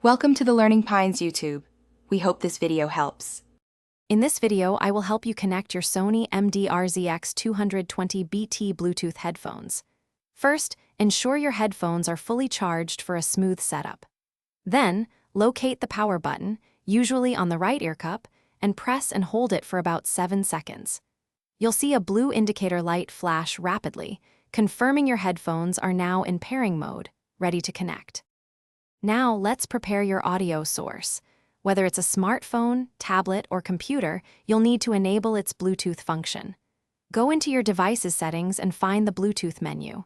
Welcome to the Learning Pines YouTube. We hope this video helps. In this video, I will help you connect your Sony MDR-ZX220BT Bluetooth headphones. First, ensure your headphones are fully charged for a smooth setup. Then, locate the power button, usually on the right ear cup, and press and hold it for about 7 seconds. You'll see a blue indicator light flash rapidly, confirming your headphones are now in pairing mode, ready to connect. Now, let's prepare your audio source. Whether it's a smartphone, tablet, or computer, you'll need to enable its Bluetooth function. Go into your device's settings and find the Bluetooth menu.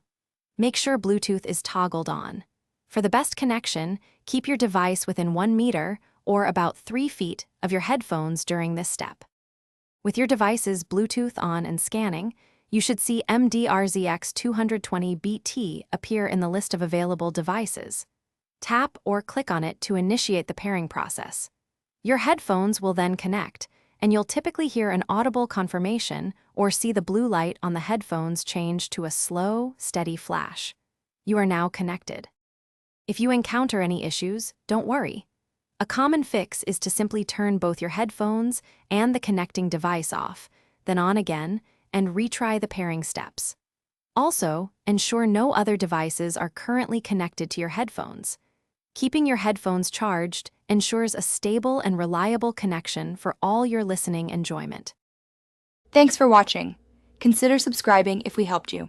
Make sure Bluetooth is toggled on. For the best connection, keep your device within 1 meter or about 3 feet of your headphones during this step. With your device's Bluetooth on and scanning, you should see MDR-ZX220BT appear in the list of available devices. Tap or click on it to initiate the pairing process. Your headphones will then connect, and you'll typically hear an audible confirmation or see the blue light on the headphones change to a slow, steady flash. You are now connected. If you encounter any issues, don't worry. A common fix is to simply turn both your headphones and the connecting device off, then on again, and retry the pairing steps. Also, ensure no other devices are currently connected to your headphones. Keeping your headphones charged ensures a stable and reliable connection for all your listening enjoyment. Thanks for watching. Consider subscribing if we helped you.